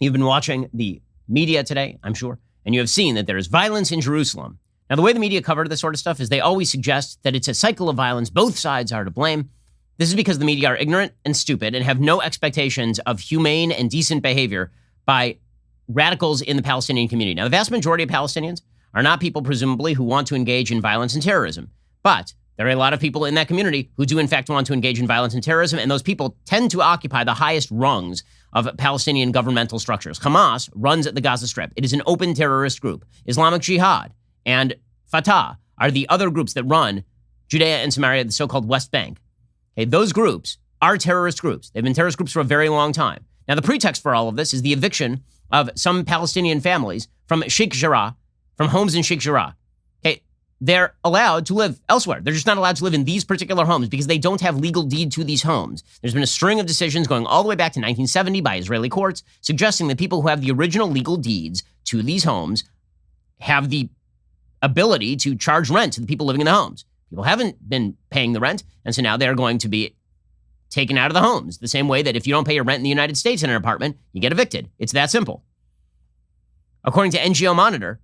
You've been watching the media today, I'm sure, and you have seen that there is violence in Jerusalem. Now, the way the media cover this sort of stuff is they always suggest that it's a cycle of violence. Both sides are to blame. This is because the media are ignorant and stupid and have no expectations of humane and decent behavior by radicals in the Palestinian community. Now, the vast majority of Palestinians are not people, presumably, who want to engage in violence and terrorism. But there are a lot of people in that community who do, in fact, want to engage in violence and terrorism, and those people tend to occupy the highest rungs of Palestinian governmental structures. Hamas runs the Gaza Strip. It is an open terrorist group. Islamic Jihad and Fatah are the other groups that run Judea and Samaria, the so-called West Bank. Okay, those groups are terrorist groups. They've been terrorist groups for a very long time. Now, the pretext for all of this is the eviction of some Palestinian families from Sheikh Jarrah, from homes in Sheikh Jarrah. Okay, they're allowed to live elsewhere. They're just not allowed to live in these particular homes because they don't have legal deed to these homes. There's been a string of decisions going all the way back to 1970 by Israeli courts suggesting that people who have the original legal deeds to these homes have the ability to charge rent to the people living in the homes. People haven't been paying the rent, and so now they're going to be taken out of the homes, the same way that if you don't pay your rent in the United States in an apartment, you get evicted. It's that simple. According to NGO Monitor,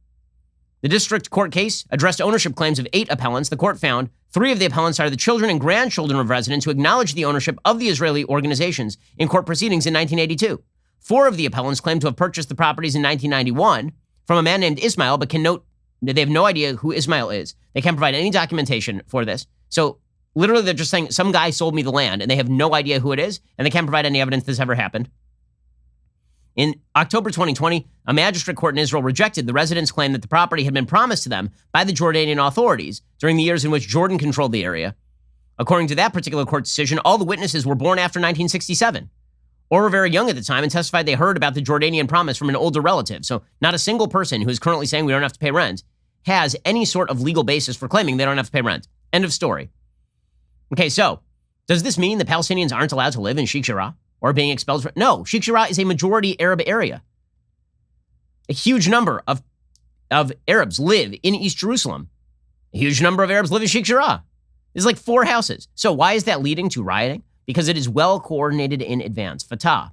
the district court case addressed ownership claims of 8 appellants. The court found 3 of the appellants are the children and grandchildren of residents who acknowledged the ownership of the Israeli organizations in court proceedings in 1982. 4 of the appellants claim to have purchased the properties in 1991 from a man named Ismail, but can note that they have no idea who Ismail is. They can't provide any documentation for this. So literally, they're just saying some guy sold me the land, and they have no idea who it is, and they can't provide any evidence this ever happened. In October 2020, a magistrate court in Israel rejected the residents' claim that the property had been promised to them by the Jordanian authorities during the years in which Jordan controlled the area. According to that particular court decision, all the witnesses were born after 1967 or were very young at the time and testified they heard about the Jordanian promise from an older relative. So not a single person who is currently saying we don't have to pay rent has any sort of legal basis for claiming they don't have to pay rent. End of story. Okay, so does this mean the Palestinians aren't allowed to live in Sheikh Jarrah or being expelled from? No, Sheikh Jarrah is a majority Arab area. A huge number of Arabs live in East Jerusalem. A huge number of Arabs live in Sheikh Jarrah. There's like 4 houses. So why is that leading to rioting? Because it is well coordinated in advance. Fatah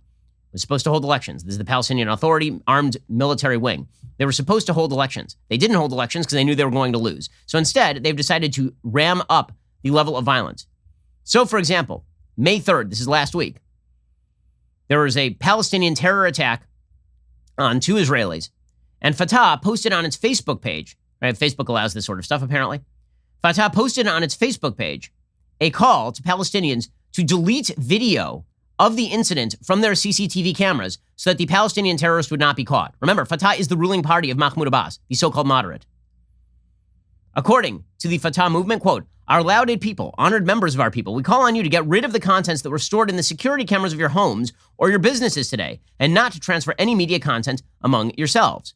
was supposed to hold elections. This is the Palestinian Authority armed military wing. They were supposed to hold elections. They didn't hold elections because they knew they were going to lose. So instead, they've decided to ram up the level of violence. So, for example, May 3rd, this is last week, there was a Palestinian terror attack on 2 Israelis, and Fatah posted on its Facebook page, right? Facebook allows this sort of stuff, apparently. Fatah posted on its Facebook page a call to Palestinians to delete video of the incident from their CCTV cameras so that the Palestinian terrorist would not be caught. Remember, Fatah is the ruling party of Mahmoud Abbas, the so-called moderate. According to the Fatah movement, quote, "Our lauded people, honored members of our people, we call on you to get rid of the contents that were stored in the security cameras of your homes or your businesses today, and not to transfer any media content among yourselves."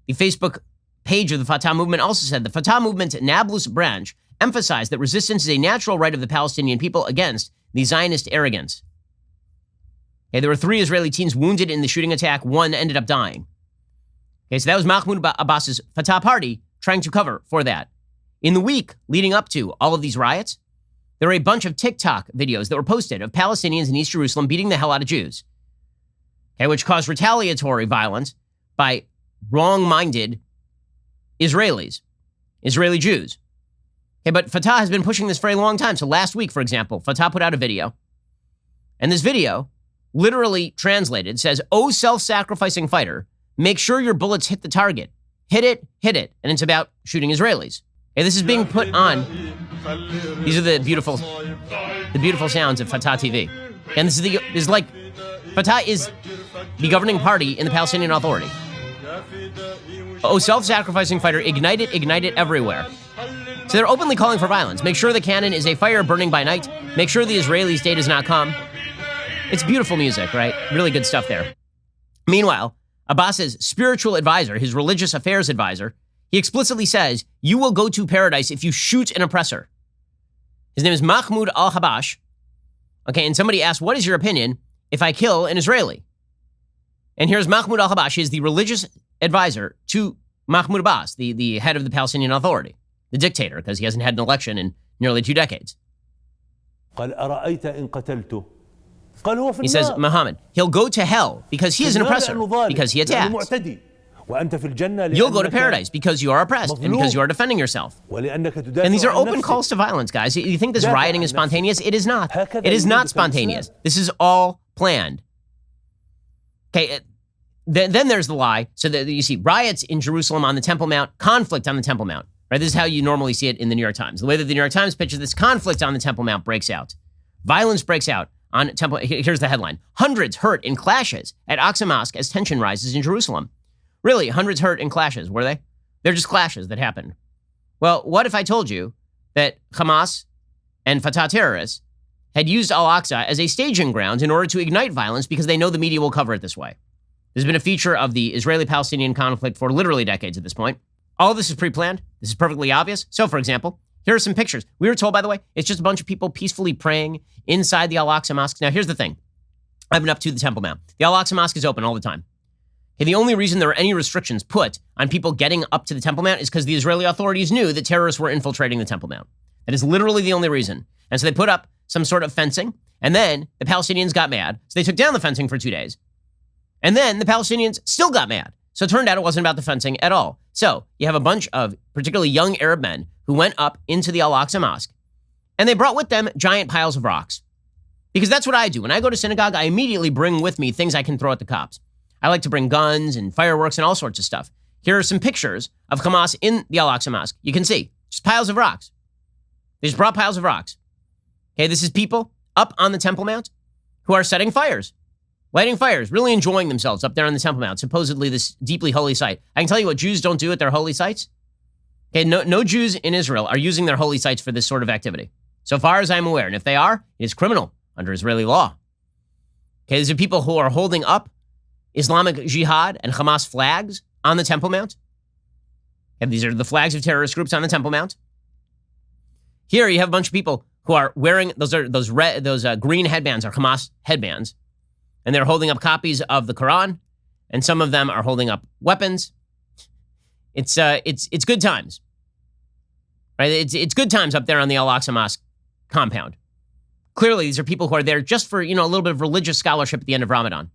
The Facebook page of the Fatah movement also said the Fatah movement Nablus branch emphasized that resistance is a natural right of the Palestinian people against the Zionist arrogance. Okay, there were 3 Israeli teens wounded in the shooting attack. 1 ended up dying. Okay, so that was Mahmoud Abbas's Fatah party trying to cover for that. In the week leading up to all of these riots, there were a bunch of TikTok videos that were posted of Palestinians in East Jerusalem beating the hell out of Jews, okay, which caused retaliatory violence by wrong-minded Israelis, Israeli Jews. Okay, but Fatah has been pushing this for a long time. So last week, for example, Fatah put out a video, and this video, literally translated, says, "Oh, self-sacrificing fighter, make sure your bullets hit the target. Hit it, and it's about shooting Israelis." Okay, this is being put on. These are the beautiful sounds of Fatah TV. And this is like, Fatah is the governing party in the Palestinian Authority. Oh, self-sacrificing fighter, ignite it everywhere. So they're openly calling for violence. Make sure the cannon is a fire burning by night. Make sure the Israelis' day does not come. It's beautiful music, right? Really good stuff there. Meanwhile, Abbas's spiritual advisor, his religious affairs advisor, he explicitly says, "You will go to paradise if you shoot an oppressor." His name is Mahmoud al-Habash. Okay, and somebody asked, what is your opinion if I kill an Israeli? And here's Mahmoud al-Habash. He is the religious advisor to Mahmoud Abbas, the head of the Palestinian Authority, the dictator, because he hasn't had an election in nearly 2 decades. قال أرأيت إن قتلته He says, Muhammad, he'll go to hell because he is an oppressor, because he attacks. You'll go to paradise because you are oppressed and because you are defending yourself. And these are open calls to violence, guys. You think this rioting is spontaneous? It is not. It is not spontaneous. This is all planned. Okay, then there's the lie. So that you see riots in Jerusalem on the Temple Mount, conflict on the Temple Mount. Right? This is how you normally see it in the New York Times. The way that the New York Times pictures this, conflict on the Temple Mount breaks out. Violence breaks out on Temple. Here's the headline. Hundreds hurt in clashes at Aqsa Mosque as tension rises in Jerusalem. Really, hundreds hurt in clashes, were they? They're just clashes that happened. Well, what if I told you that Hamas and Fatah terrorists had used Al-Aqsa as a staging ground in order to ignite violence because they know the media will cover it this way? This has been a feature of the Israeli-Palestinian conflict for literally decades at this point. All of this is pre-planned. This is perfectly obvious. So, for example, here are some pictures. We were told, by the way, it's just a bunch of people peacefully praying inside the Al-Aqsa Mosque. Now, here's the thing. I've been up to the Temple Mount. The Al-Aqsa Mosque is open all the time. Okay, the only reason there are any restrictions put on people getting up to the Temple Mount is because the Israeli authorities knew that terrorists were infiltrating the Temple Mount. That is literally the only reason. And so they put up some sort of fencing, and then the Palestinians got mad, so they took down the fencing for 2 days. And then the Palestinians still got mad. So it turned out it wasn't about the fencing at all. So you have a bunch of particularly young Arab men who went up into the Al-Aqsa Mosque, and they brought with them giant piles of rocks. Because that's what I do. When I go to synagogue, I immediately bring with me things I can throw at the cops. I like to bring guns and fireworks and all sorts of stuff. Here are some pictures of Hamas in the Al-Aqsa Mosque. You can see, just piles of rocks. They just brought piles of rocks. Okay, this is people up on the Temple Mount who are setting fires. Lighting fires, really enjoying themselves up there on the Temple Mount, supposedly this deeply holy site. I can tell you what Jews don't do at their holy sites. Okay, no Jews in Israel are using their holy sites for this sort of activity, so far as I'm aware. And if they are, it is criminal under Israeli law. Okay, these are people who are holding up Islamic Jihad and Hamas flags on the Temple Mount. And these are the flags of terrorist groups on the Temple Mount. Here you have a bunch of people who are wearing those green headbands are Hamas headbands. And they're holding up copies of the Quran, and some of them are holding up weapons. It's good times, right? It's good times up there on the Al-Aqsa Mosque compound. Clearly, these are people who are there just for, a little bit of religious scholarship at the end of Ramadan.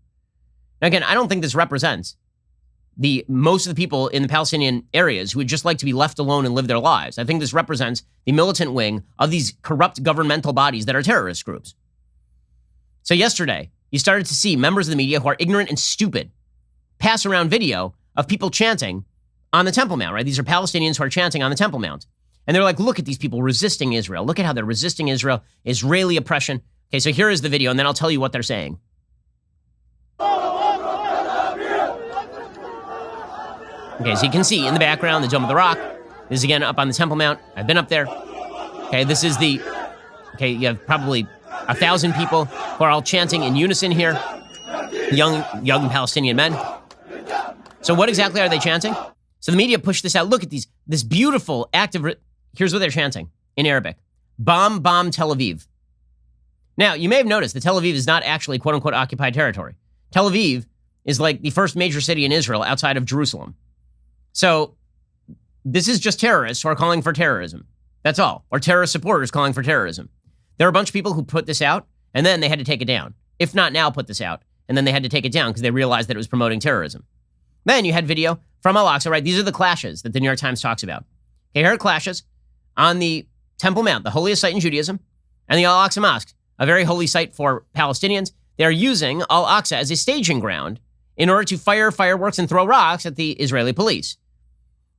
Now, again, I don't think this represents most of the people in the Palestinian areas who would just like to be left alone and live their lives. I think this represents the militant wing of these corrupt governmental bodies that are terrorist groups. So yesterday, you started to see members of the media who are ignorant and stupid pass around video of people chanting on the Temple Mount, right? These are Palestinians who are chanting on the Temple Mount. And they're like, look at these people resisting Israel. Look at how they're resisting Israel, Israeli oppression. Okay, so here is the video, and then I'll tell you what they're saying. Okay, so you can see in the background, the Dome of the Rock. This is again up on the Temple Mount. I've been up there. Okay, this is you have probably 1,000 people who are all chanting in unison here. Young Palestinian men. So what exactly are they chanting? So the media pushed this out. Look at this beautiful act of, here's what they're chanting in Arabic. Bomb, bomb Tel Aviv. Now, you may have noticed that Tel Aviv is not actually quote unquote occupied territory. Tel Aviv is like the first major city in Israel outside of Jerusalem. So this is just terrorists who are calling for terrorism. That's all. Or terrorist supporters calling for terrorism. There are a bunch of people who put this out, and then they had to take it down. If not now, put this out. And then they had to take it down because they realized that it was promoting terrorism. Then you had video from Al-Aqsa, right? These are the clashes that the New York Times talks about. Okay, here are clashes on the Temple Mount, the holiest site in Judaism, and the Al-Aqsa Mosque, a very holy site for Palestinians. They're using Al-Aqsa as a staging ground in order to fire fireworks and throw rocks at the Israeli police.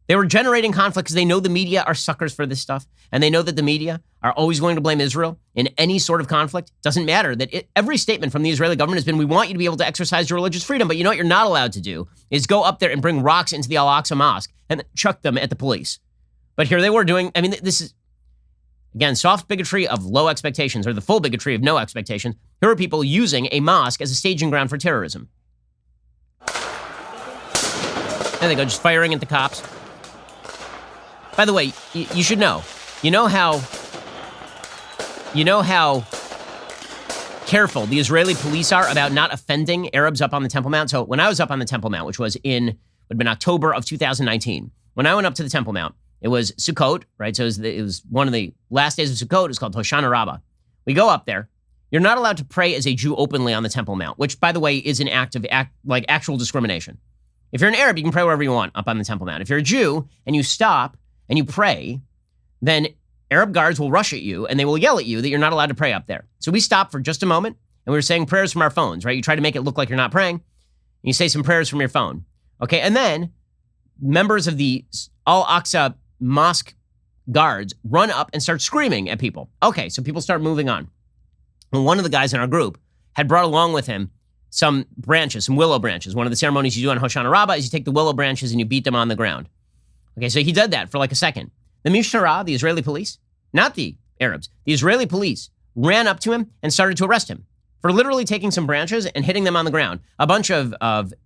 They were generating conflict because they know the media are suckers for this stuff, and they know that the media are always going to blame Israel in any sort of conflict. Doesn't matter that every statement from the Israeli government has been, we want you to be able to exercise your religious freedom, but you know what you're not allowed to do is go up there and bring rocks into the Al-Aqsa Mosque and chuck them at the police. But here they were doing, this is, again, soft bigotry of low expectations, or the full bigotry of no expectations. Here are people using a mosque as a staging ground for terrorism. There they go, just firing at the cops. By the way, you should know. You know how careful the Israeli police are about not offending Arabs up on the Temple Mount? So when I was up on the Temple Mount, which would have been October of 2019, when I went up to the Temple Mount, it was Sukkot, right? So it was one of the last days of Sukkot. It was called Hoshana Rabbah. We go up there. You're not allowed to pray as a Jew openly on the Temple Mount, which, by the way, is an act of actual discrimination. If you're an Arab, you can pray wherever you want up on the Temple Mount. If you're a Jew and you stop and you pray, then Arab guards will rush at you and they will yell at you that you're not allowed to pray up there. So we stopped for just a moment and we were saying prayers from our phones, right? You try to make it look like you're not praying. And you say some prayers from your phone. Okay, and then members of the Al-Aqsa Mosque guards run up and start screaming at people. Okay, so people start moving on. And one of the guys in our group had brought along with him some branches, some willow branches. One of the ceremonies you do on Hoshana Rabbah is you take the willow branches and you beat them on the ground. Okay, so he did that for like a second. The Mishnah, the Israeli police, not the Arabs, the Israeli police ran up to him and started to arrest him for literally taking some branches and hitting them on the ground. A bunch of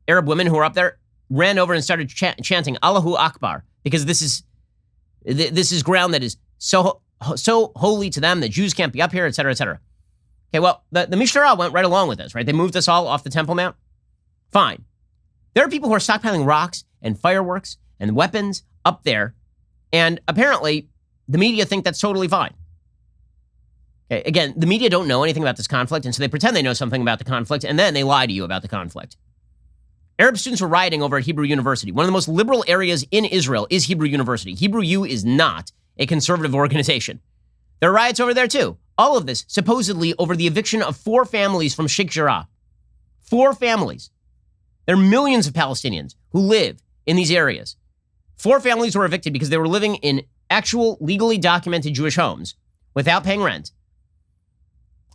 Arab women who were up there ran over and started chanting Allahu Akbar, because this is ground that is so holy to them that Jews can't be up here, et cetera, et cetera. Okay, well, the Mishnah went right along with this, right? They moved us all off the Temple Mount. Fine. There are people who are stockpiling rocks and fireworks and weapons up there, and apparently the media think that's totally fine. Okay, again, the media don't know anything about this conflict, and so they pretend they know something about the conflict, and then they lie to you about the conflict. Arab students were rioting over at Hebrew University. One of the most liberal areas in Israel is Hebrew University. Hebrew U is not a conservative organization. There are riots over there too. All of this supposedly over the eviction of 4 families from Sheikh Jarrah. 4 families. There are millions of Palestinians who live in these areas. 4 families were evicted because they were living in actual legally documented Jewish homes without paying rent.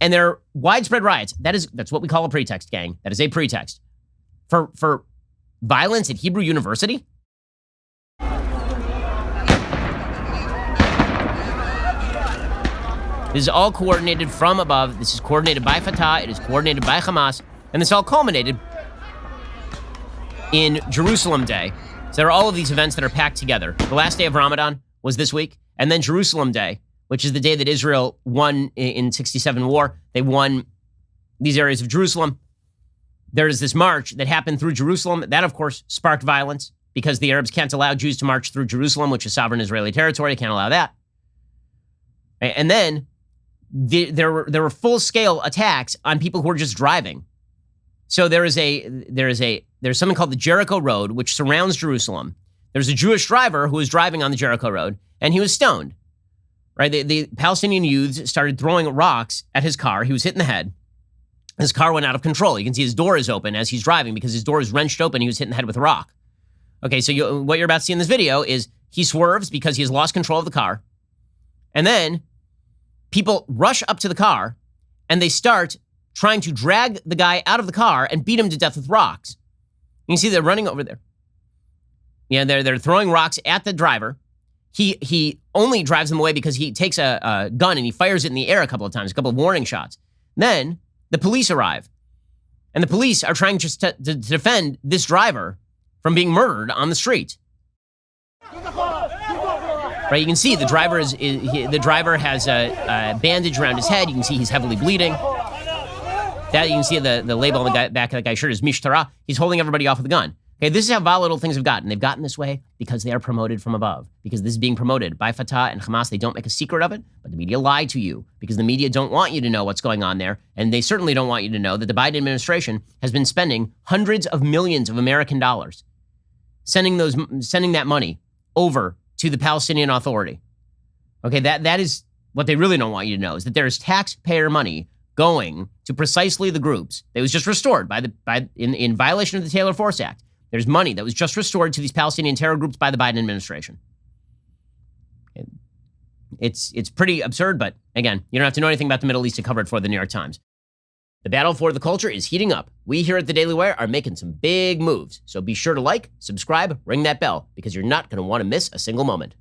And there are widespread riots. That's what we call a pretext, gang. That is a pretext. For violence at Hebrew University? This is all coordinated from above. This is coordinated by Fatah. It is coordinated by Hamas. And this all culminated in Jerusalem Day. So there are all of these events that are packed together. The last day of Ramadan was this week. And then Jerusalem Day, which is the day that Israel won in 67 war. They won these areas of Jerusalem. There is this march that happened through Jerusalem. That, of course, sparked violence because the Arabs can't allow Jews to march through Jerusalem, which is sovereign Israeli territory. They can't allow that. And then there were full-scale attacks on people who were just driving. So there's something called the Jericho Road, which surrounds Jerusalem. There's a Jewish driver who was driving on the Jericho Road, and he was stoned. Right? The Palestinian youths started throwing rocks at his car. He was hit in the head. His car went out of control. You can see his door is open as he's driving because his door is wrenched open. He was hit in the head with a rock. Okay, so what you're about to see in this video is he swerves because he has lost control of the car. And then people rush up to the car and they start trying to drag the guy out of the car and beat him to death with rocks. You can see they're running over there. Yeah, they're throwing rocks at the driver. He only drives them away because he takes a gun and he fires it in the air a couple of times, a couple of warning shots. Then the police arrive. And the police are trying just to defend this driver from being murdered on the street. Right, you can see the driver has a bandage around his head. You can see he's heavily bleeding. That you can see the label on the back of that guy's shirt is Mishtara. He's holding everybody off with a gun. Okay, this is how volatile things have gotten. They've gotten this way because they are promoted from above. Because this is being promoted by Fatah and Hamas. They don't make a secret of it, but the media lie to you because the media don't want you to know what's going on there. And they certainly don't want you to know that the Biden administration has been spending hundreds of millions of American dollars, sending that money over to the Palestinian Authority. Okay, that is what they really don't want you to know, is that there is taxpayer money going to precisely the groups that was just restored in violation of the Taylor Force Act. There's money that was just restored to these Palestinian terror groups by the Biden administration. It's pretty absurd, but again, you don't have to know anything about the Middle East to cover it for the New York Times. The battle for the culture is heating up. We here at the Daily Wire are making some big moves. So be sure to like, subscribe, ring that bell, because you're not going to want to miss a single moment.